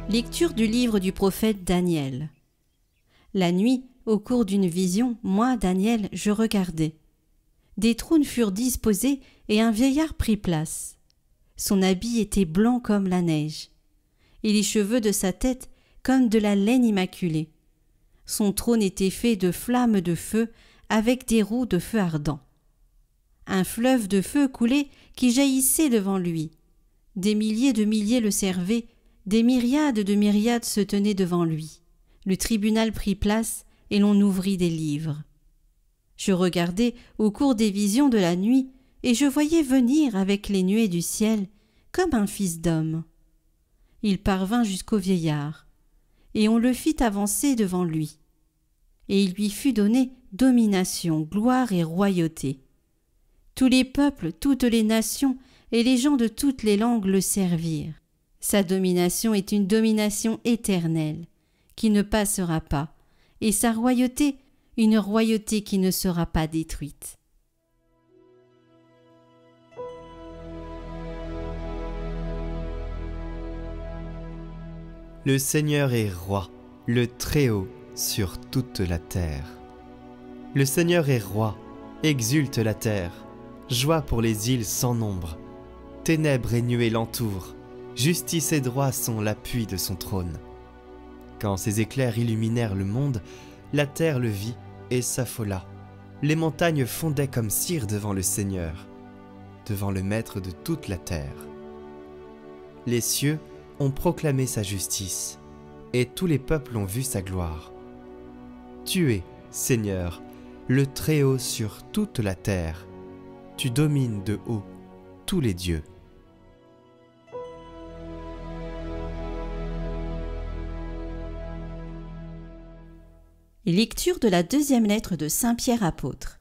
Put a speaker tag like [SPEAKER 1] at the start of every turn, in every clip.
[SPEAKER 1] Lecture du livre du prophète Daniel. La nuit, au cours d'une vision, moi, Daniel, je regardais. Des trônes furent disposés et un vieillard prit place. Son habit était blanc comme la neige, et les cheveux de sa tête comme de la laine immaculée. Son trône était fait de flammes de feu avec des roues de feu ardent. Un fleuve de feu coulait qui jaillissait devant lui. Des milliers de milliers le servaient. Des myriades de myriades se tenaient devant lui. Le tribunal prit place et l'on ouvrit des livres. Je regardais au cours des visions de la nuit et je voyais venir avec les nuées du ciel comme un fils d'homme. Il parvint jusqu'au vieillard et on le fit avancer devant lui. Et il lui fut donné domination, gloire et royauté. Tous les peuples, toutes les nations et les gens de toutes les langues le servirent. Sa domination est une domination éternelle, qui ne passera pas, et sa royauté, une royauté qui ne sera pas détruite.
[SPEAKER 2] Le Seigneur est roi, le Très-Haut sur toute la terre. Le Seigneur est roi, exulte la terre, joie pour les îles sans nombre. Ténèbres et nuées l'entourent. Justice et droit sont l'appui de son trône. Quand ses éclairs illuminèrent le monde, la terre le vit et s'affola. Les montagnes fondaient comme cire devant le Seigneur, devant le Maître de toute la terre. Les cieux ont proclamé sa justice, et tous les peuples ont vu sa gloire. Tu es, Seigneur, le Très-Haut sur toute la terre. Tu domines de haut tous les dieux.
[SPEAKER 1] Lecture de la deuxième lettre de Saint Pierre apôtre.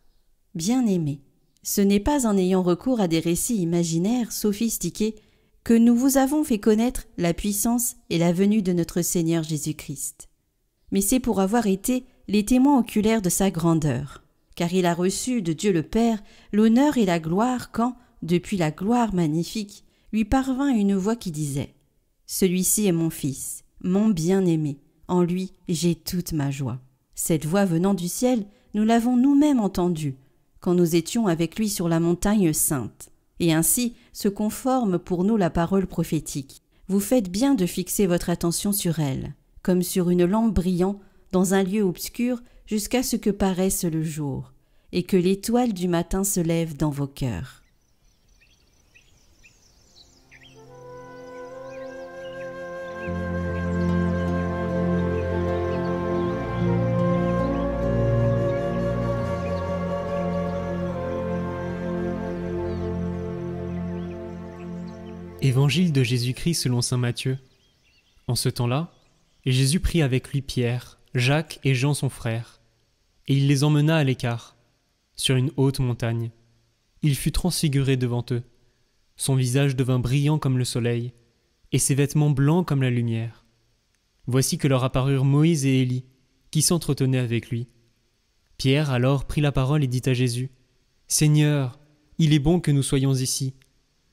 [SPEAKER 1] Bien-aimés, ce n'est pas en ayant recours à des récits imaginaires sophistiqués que nous vous avons fait connaître la puissance et la venue de notre Seigneur Jésus-Christ. Mais c'est pour avoir été les témoins oculaires de sa grandeur, car il a reçu de Dieu le Père l'honneur et la gloire quand, depuis la gloire magnifique, lui parvint une voix qui disait « Celui-ci est mon Fils, mon bien-aimé, en lui j'ai toute ma joie. » Cette voix venant du ciel, nous l'avons nous-mêmes entendue, quand nous étions avec lui sur la montagne sainte. Et ainsi se conforme pour nous la parole prophétique. Vous faites bien de fixer votre attention sur elle, comme sur une lampe brillant dans un lieu obscur jusqu'à ce que paraisse le jour, et que l'étoile du matin se lève dans vos cœurs.
[SPEAKER 3] Évangile de Jésus-Christ selon saint Matthieu. En ce temps-là, Jésus prit avec lui Pierre, Jacques et Jean son frère, et il les emmena à l'écart, sur une haute montagne. Il fut transfiguré devant eux. Son visage devint brillant comme le soleil, et ses vêtements blancs comme la lumière. Voici que leur apparurent Moïse et Élie, qui s'entretenaient avec lui. Pierre alors prit la parole et dit à Jésus, « Seigneur, il est bon que nous soyons ici.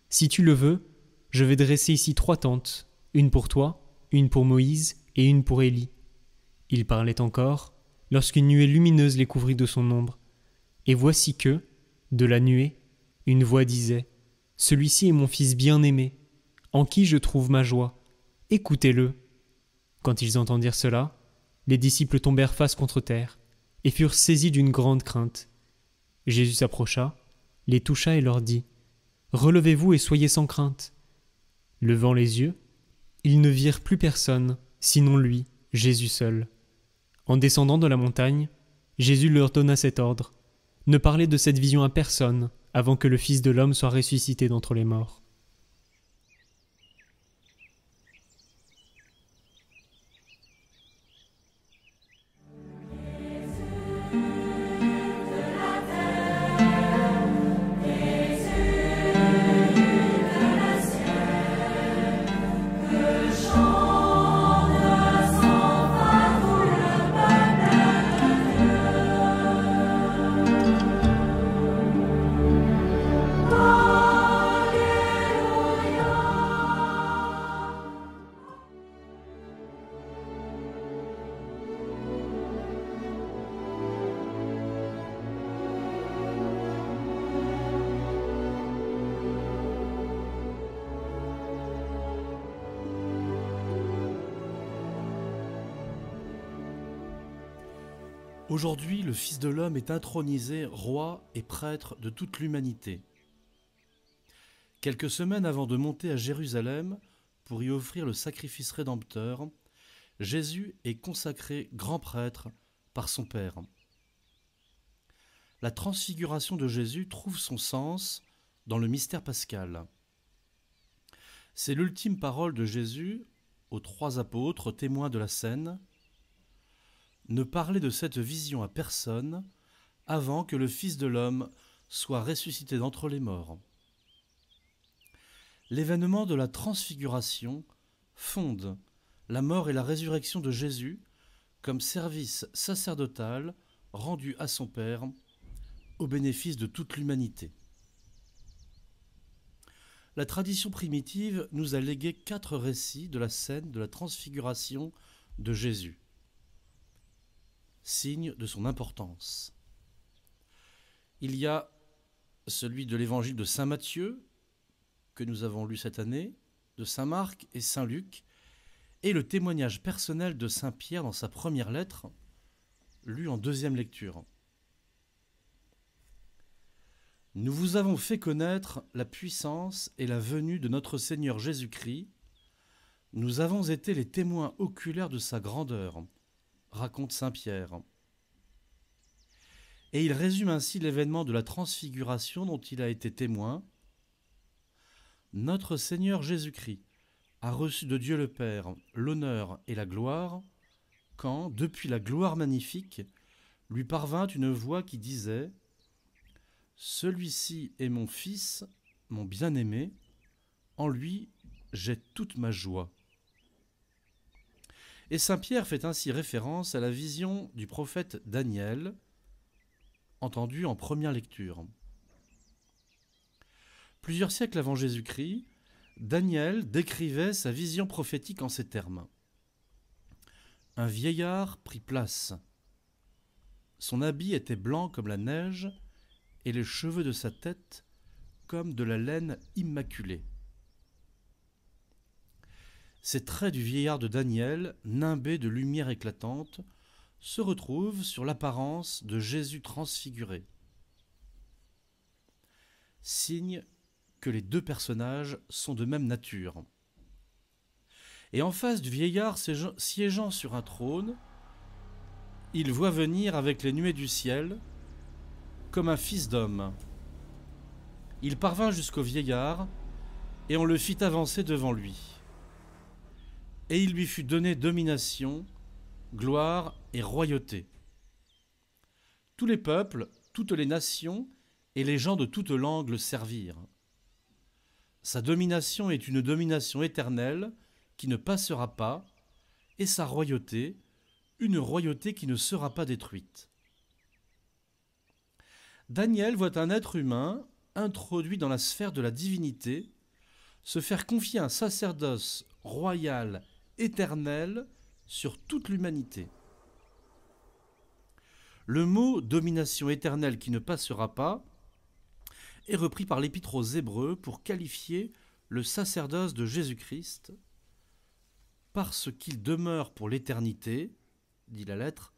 [SPEAKER 3] Si tu le veux, je vais dresser ici 3 tentes, une pour toi, une pour Moïse et une pour Élie. » Il parlait encore, lorsqu'une nuée lumineuse les couvrit de son ombre. Et voici que, de la nuée, une voix disait, « Celui-ci est mon Fils bien-aimé, en qui je trouve ma joie. Écoutez-le. » Quand ils entendirent cela, les disciples tombèrent face contre terre et furent saisis d'une grande crainte. Jésus s'approcha, les toucha et leur dit, « Relevez-vous et soyez sans crainte. » Levant les yeux, ils ne virent plus personne, sinon lui, Jésus seul. En descendant de la montagne, Jésus leur donna cet ordre, « Ne parlez de cette vision à personne, avant que le Fils de l'homme soit ressuscité d'entre les morts. »
[SPEAKER 4] Aujourd'hui, le Fils de l'homme est intronisé roi et prêtre de toute l'humanité. Quelques semaines avant de monter à Jérusalem pour y offrir le sacrifice rédempteur, Jésus est consacré grand prêtre par son Père. La transfiguration de Jésus trouve son sens dans le mystère pascal. C'est l'ultime parole de Jésus aux 3 apôtres témoins de la scène. Ne parlez de cette vision à personne avant que le Fils de l'homme soit ressuscité d'entre les morts. L'événement de la transfiguration fonde la mort et la résurrection de Jésus comme service sacerdotal rendu à son Père au bénéfice de toute l'humanité. La tradition primitive nous a légué 4 récits de la scène de la transfiguration de Jésus, signe de son importance. Il y a celui de l'évangile de saint Matthieu, que nous avons lu cette année, de saint Marc et saint Luc, et le témoignage personnel de saint Pierre dans sa première lettre, lu en 2e lecture. Nous vous avons fait connaître la puissance et la venue de notre Seigneur Jésus-Christ. Nous avons été les témoins oculaires de sa grandeur, raconte saint Pierre. Et il résume ainsi l'événement de la transfiguration dont il a été témoin. Notre Seigneur Jésus-Christ a reçu de Dieu le Père l'honneur et la gloire quand, depuis la gloire magnifique, lui parvint une voix qui disait « Celui-ci est mon Fils, mon bien-aimé, en lui j'ai toute ma joie. » Et saint Pierre fait ainsi référence à la vision du prophète Daniel, entendue en première lecture. Plusieurs siècles avant Jésus-Christ, Daniel décrivait sa vision prophétique en ces termes. Un vieillard prit place. Son habit était blanc comme la neige, et les cheveux de sa tête comme de la laine immaculée. Ces traits du vieillard de Daniel, nimbés de lumière éclatante, se retrouvent sur l'apparence de Jésus transfiguré. Signe que les 2 personnages sont de même nature. Et en face du vieillard siégeant sur un trône, il voit venir avec les nuées du ciel comme un fils d'homme. Il parvint jusqu'au vieillard et on le fit avancer devant lui. Et il lui fut donné domination, gloire et royauté. Tous les peuples, toutes les nations et les gens de toutes langues le servirent. Sa domination est une domination éternelle qui ne passera pas, et sa royauté, une royauté qui ne sera pas détruite. Daniel voit un être humain introduit dans la sphère de la divinité se faire confier un sacerdoce royal éternel sur toute l'humanité. Le mot « domination éternelle qui ne passera pas » est repris par l'Épître aux Hébreux pour qualifier le sacerdoce de Jésus-Christ. Parce qu'il demeure pour l'éternité, dit la lettre,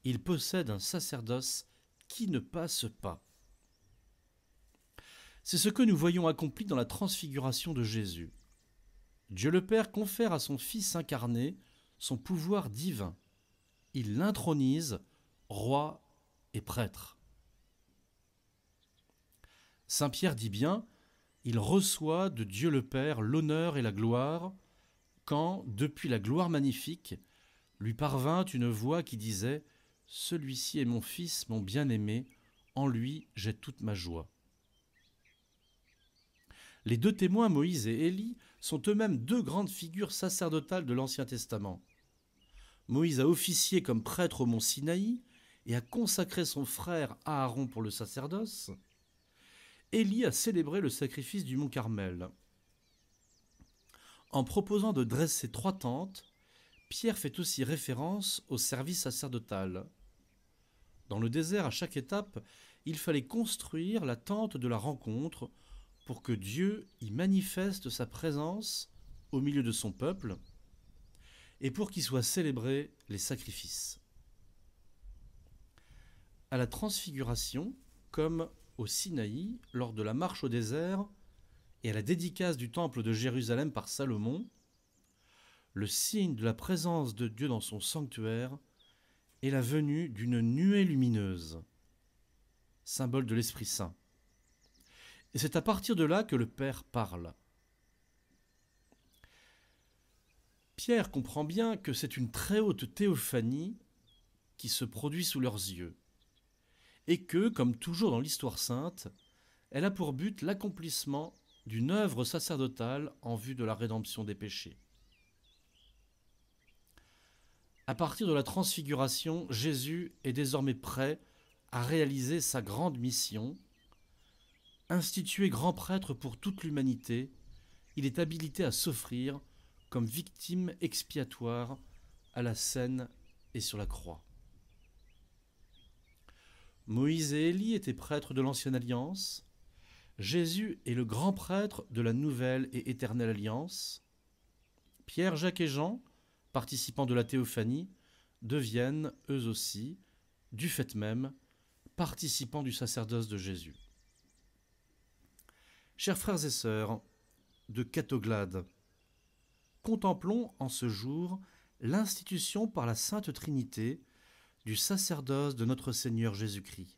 [SPEAKER 4] il possède un sacerdoce qui ne passe pas. C'est ce que nous voyons accompli dans la transfiguration de Jésus. Dieu le Père confère à son Fils incarné son pouvoir divin. Il l'intronise roi et prêtre. Saint Pierre dit bien, il reçoit de Dieu le Père l'honneur et la gloire quand, depuis la gloire magnifique, lui parvint une voix qui disait « Celui-ci est mon Fils, mon bien-aimé, en lui j'ai toute ma joie. » Les 2 témoins, Moïse et Élie, sont eux-mêmes 2 grandes figures sacerdotales de l'Ancien Testament. Moïse a officié comme prêtre au mont Sinaï et a consacré son frère Aaron pour le sacerdoce. Élie a célébré le sacrifice du mont Carmel. En proposant de dresser 3 tentes, Pierre fait aussi référence au service sacerdotal. Dans le désert, à chaque étape, il fallait construire la tente de la rencontre pour que Dieu y manifeste sa présence au milieu de son peuple et pour qu'y soient célébrés les sacrifices. à la transfiguration, comme au Sinaï, lors de la marche au désert, et à la dédicace du temple de Jérusalem par Salomon, le signe de la présence de Dieu dans son sanctuaire est la venue d'une nuée lumineuse, symbole de l'Esprit Saint. Et c'est à partir de là que le Père parle. Pierre comprend bien que c'est une très haute théophanie qui se produit sous leurs yeux, et que, comme toujours dans l'histoire sainte, elle a pour but l'accomplissement d'une œuvre sacerdotale en vue de la rédemption des péchés. À partir de la transfiguration, Jésus est désormais prêt à réaliser sa grande mission. Institué grand prêtre pour toute l'humanité, il est habilité à s'offrir comme victime expiatoire à la scène et sur la croix. Moïse et Élie étaient prêtres de l'Ancienne Alliance. Jésus est le grand prêtre de la Nouvelle et Éternelle Alliance. Pierre, Jacques et Jean, participants de la théophanie, deviennent, eux aussi, du fait même, participants du sacerdoce de Jésus. Chers frères et sœurs de Catoglade, contemplons en ce jour l'institution par la Sainte Trinité du sacerdoce de notre Seigneur Jésus-Christ.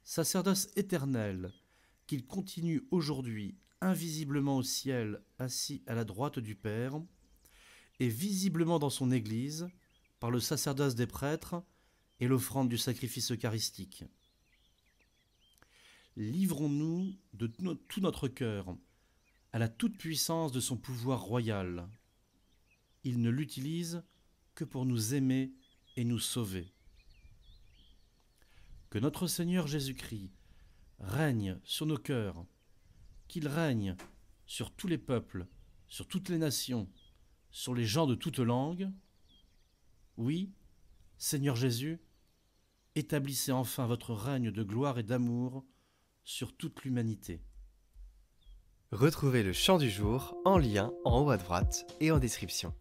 [SPEAKER 4] Sacerdoce éternel qu'il continue aujourd'hui invisiblement au ciel, assis à la droite du Père, et visiblement dans son Église, par le sacerdoce des prêtres et l'offrande du sacrifice eucharistique. Livrons-nous de tout notre cœur à la toute-puissance de son pouvoir royal. Il ne l'utilise que pour nous aimer et nous sauver. Que notre Seigneur Jésus-Christ règne sur nos cœurs, qu'il règne sur tous les peuples, sur toutes les nations, sur les gens de toutes langues. Oui, Seigneur Jésus, établissez enfin votre règne de gloire et d'amour sur toute l'humanité.
[SPEAKER 2] Retrouvez le chant du jour en lien en haut à droite et en description.